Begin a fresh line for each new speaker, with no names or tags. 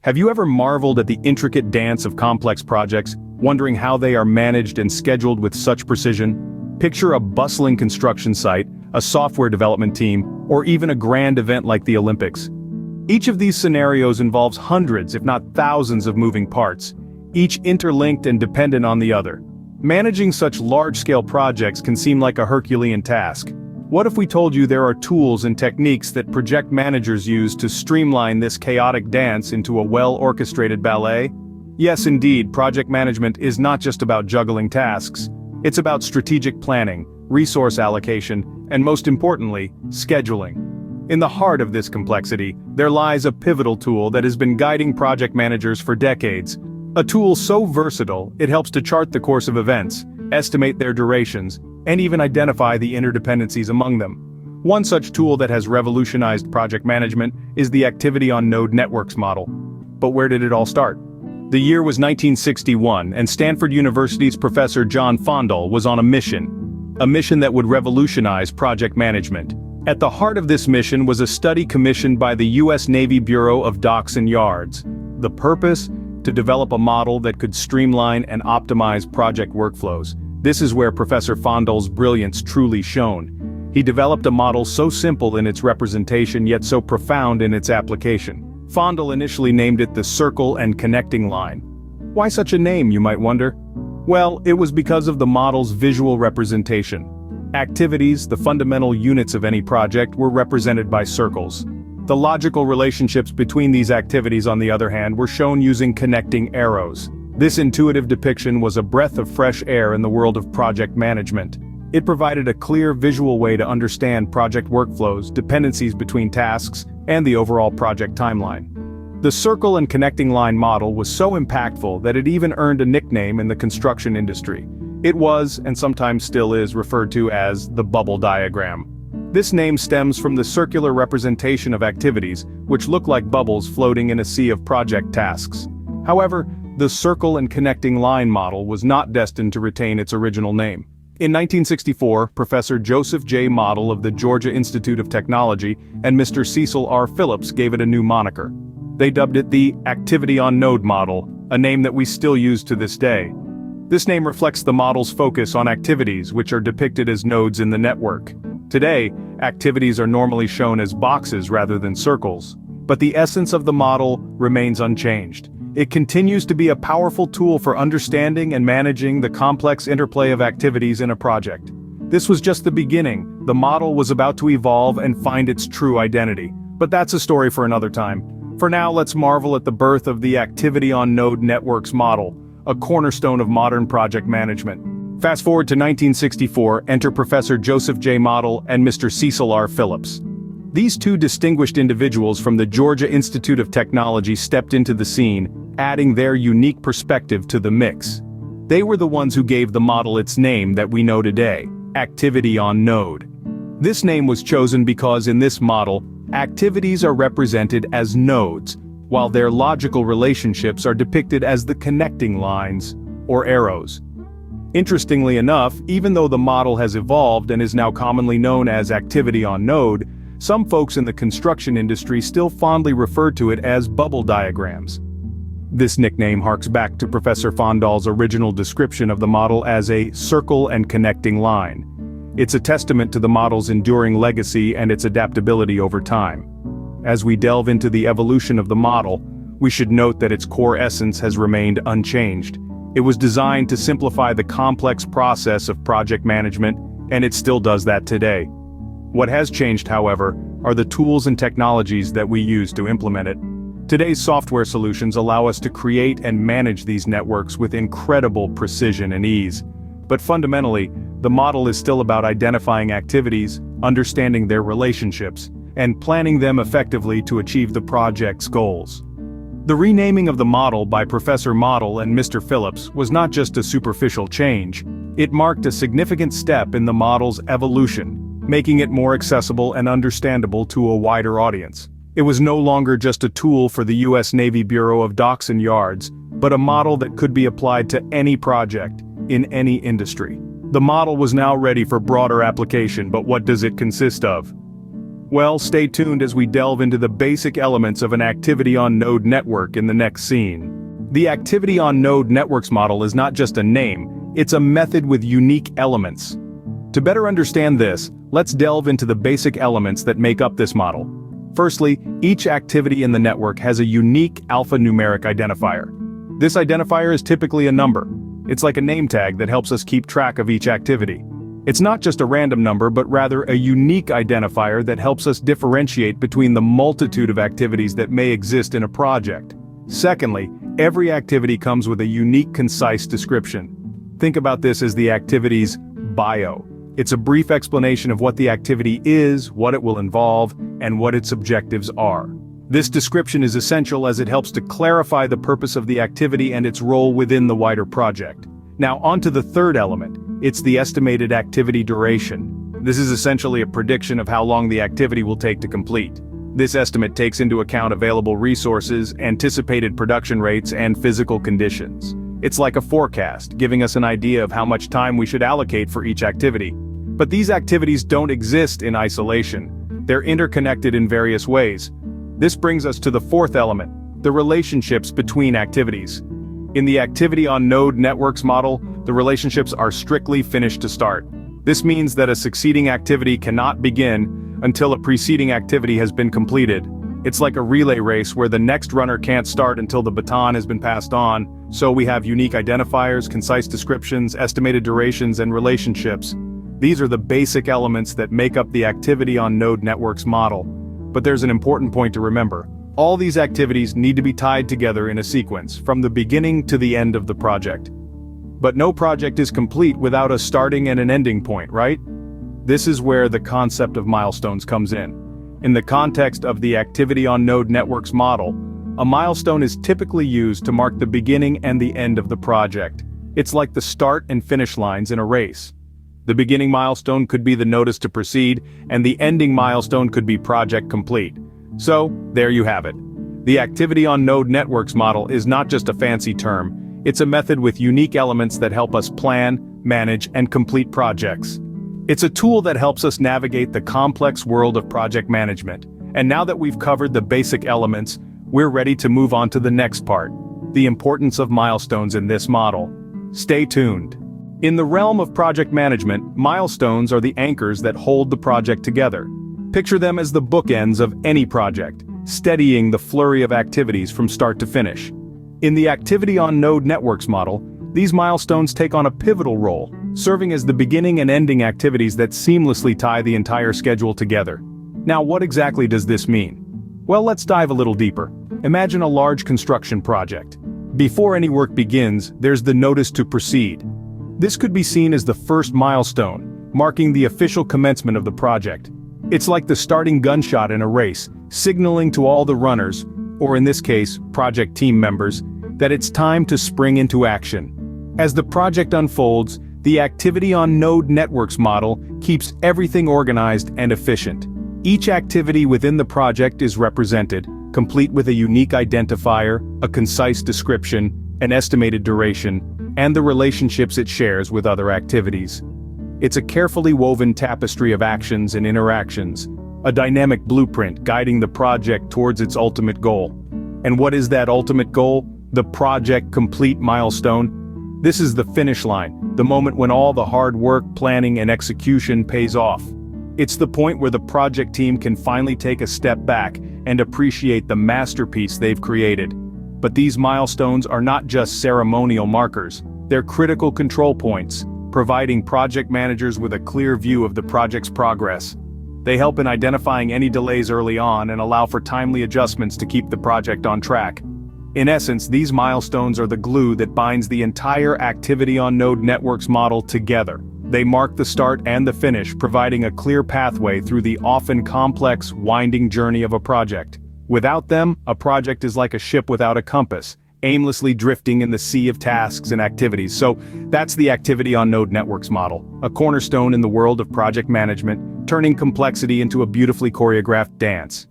Have you ever marveled at the intricate dance of complex projects, wondering how they are managed and scheduled with such precision? Picture a bustling construction site, a software development team, or even a grand event like the Olympics. Each of these scenarios involves hundreds, if not thousands, of moving parts, each interlinked and dependent on the other. Managing such large-scale projects can seem like a Herculean task. What if we told you there are tools and techniques that project managers use to streamline this chaotic dance into a well-orchestrated ballet? Yes, indeed, project management is not just about juggling tasks. It's about strategic planning, resource allocation, and most importantly, scheduling. In the heart of this complexity, there lies a pivotal tool that has been guiding project managers for decades. A tool so versatile, it helps to chart the course of events, estimate their durations, and even identify the interdependencies among them. One such tool that has revolutionized project management is the Activity on Node Networks model. But where did it all start? The year was 1961, and Stanford University's Professor John Fondel was on a mission that would revolutionize project management. At the heart of this mission was a study commissioned by the U.S. Navy Bureau of Docks and Yards. The purpose? To develop a model that could streamline and optimize project workflows. This is where Professor Fondel's brilliance truly shone. He developed a model so simple in its representation yet so profound in its application. Fondel initially named it the circle and connecting line. Why such a name, you might wonder? Well, it was because of the model's visual representation. Activities, the fundamental units of any project, were represented by circles. The logical relationships between these activities, on the other hand, were shown using connecting arrows. This intuitive depiction was a breath of fresh air in the world of project management. It provided a clear visual way to understand project workflows, dependencies between tasks, and the overall project timeline. The circle and connecting line model was so impactful that it even earned a nickname in the construction industry. It was, and sometimes still is, referred to as the bubble diagram. This name stems from the circular representation of activities, which look like bubbles floating in a sea of project tasks. However, the circle and connecting line model was not destined to retain its original name. In 1964, Professor Joseph J. Model of the Georgia Institute of Technology and Mr. Cecil R. Phillips gave it a new moniker. They dubbed it the Activity on Node model, a name that we still use to this day. This name reflects the model's focus on activities which are depicted as nodes in the network. Today, activities are normally shown as boxes rather than circles. But the essence of the model remains unchanged. It continues to be a powerful tool for understanding and managing the complex interplay of activities in a project. This was just the beginning. The model was about to evolve and find its true identity. But that's a story for another time. For now, let's marvel at the birth of the Activity on Node Networks model, a cornerstone of modern project management. Fast forward to 1964, enter Professor Joseph J. Model and Mr. Cecil R. Phillips. These two distinguished individuals from the Georgia Institute of Technology stepped into the scene, adding their unique perspective to the mix. They were the ones who gave the model its name that we know today, Activity on Node. This name was chosen because in this model, activities are represented as nodes, while their logical relationships are depicted as the connecting lines, or arrows. Interestingly enough, even though the model has evolved and is now commonly known as Activity on Node, some folks in the construction industry still fondly refer to it as bubble diagrams. This nickname harks back to Professor Fondel's original description of the model as a circle and connecting line. It's a testament to the model's enduring legacy and its adaptability over time. As we delve into the evolution of the model, we should note that its core essence has remained unchanged. It was designed to simplify the complex process of project management, and it still does that today. What has changed, however, are the tools and technologies that we use to implement it. Today's software solutions allow us to create and manage these networks with incredible precision and ease. But fundamentally, the model is still about identifying activities, understanding their relationships, and planning them effectively to achieve the project's goals. The renaming of the model by Professor Model and Mr. Phillips was not just a superficial change. It marked a significant step in the model's evolution, making it more accessible and understandable to a wider audience. It was no longer just a tool for the U.S. Navy Bureau of Docks and Yards, but a model that could be applied to any project, in any industry. The model was now ready for broader application, but what does it consist of? Well, stay tuned as we delve into the basic elements of an activity-on-node network in the next scene. The activity-on-node networks model is not just a name, it's a method with unique elements. To better understand this, let's delve into the basic elements that make up this model. Firstly, each activity in the network has a unique alphanumeric identifier. This identifier is typically a number. It's like a name tag that helps us keep track of each activity. It's not just a random number but rather a unique identifier that helps us differentiate between the multitude of activities that may exist in a project. Secondly, every activity comes with a unique concise description. Think about this as the activity's bio. It's a brief explanation of what the activity is, what it will involve, and what its objectives are. This description is essential as it helps to clarify the purpose of the activity and its role within the wider project. Now onto the third element. It's the estimated activity duration. This is essentially a prediction of how long the activity will take to complete. This estimate takes into account available resources, anticipated production rates, and physical conditions. It's like a forecast, giving us an idea of how much time we should allocate for each activity. But these activities don't exist in isolation. They're interconnected in various ways. This brings us to the fourth element, the relationships between activities. In the activity-on-node networks model, the relationships are strictly finished to start. This means that a succeeding activity cannot begin until a preceding activity has been completed. It's like a relay race where the next runner can't start until the baton has been passed on, so we have unique identifiers, concise descriptions, estimated durations, and relationships. These are the basic elements that make up the activity-on-node networks model. But there's an important point to remember. All these activities need to be tied together in a sequence, from the beginning to the end of the project. But no project is complete without a starting and an ending point, right? This is where the concept of milestones comes in. In the context of the activity-on-node networks model, a milestone is typically used to mark the beginning and the end of the project. It's like the start and finish lines in a race. The beginning milestone could be the notice to proceed, and the ending milestone could be project complete. So, there you have it. The activity-on-node networks model is not just a fancy term, it's a method with unique elements that help us plan, manage, and complete projects. It's a tool that helps us navigate the complex world of project management. And now that we've covered the basic elements, we're ready to move on to the next part, the importance of milestones in this model. Stay tuned. In the realm of project management, milestones are the anchors that hold the project together. Picture them as the bookends of any project, steadying the flurry of activities from start to finish. In the activity-on-node networks model, these milestones take on a pivotal role, serving as the beginning and ending activities that seamlessly tie the entire schedule together. Now, what exactly does this mean? Well, let's dive a little deeper. Imagine a large construction project. Before any work begins, there's the notice to proceed. This could be seen as the first milestone, marking the official commencement of the project. It's like the starting gunshot in a race, signaling to all the runners, or in this case, project team members, that it's time to spring into action. As the project unfolds, the activity-on-node networks model keeps everything organized and efficient. Each activity within the project is represented, complete with a unique identifier, a concise description, an estimated duration, and the relationships it shares with other activities. It's a carefully woven tapestry of actions and interactions, a dynamic blueprint guiding the project towards its ultimate goal. And what is that ultimate goal? The project complete milestone. This is the finish line, the moment when all the hard work, planning, and execution pays off. It's the point where the project team can finally take a step back and appreciate the masterpiece they've created. But these milestones are not just ceremonial markers, they're critical control points, providing project managers with a clear view of the project's progress. They help in identifying any delays early on and allow for timely adjustments to keep the project on track. In essence, these milestones are the glue that binds the entire activity-on-node networks model together. They mark the start and the finish, providing a clear pathway through the often complex, winding journey of a project. Without them, a project is like a ship without a compass, aimlessly drifting in the sea of tasks and activities. So, that's the activity-on-node networks model, a cornerstone in the world of project management, turning complexity into a beautifully choreographed dance.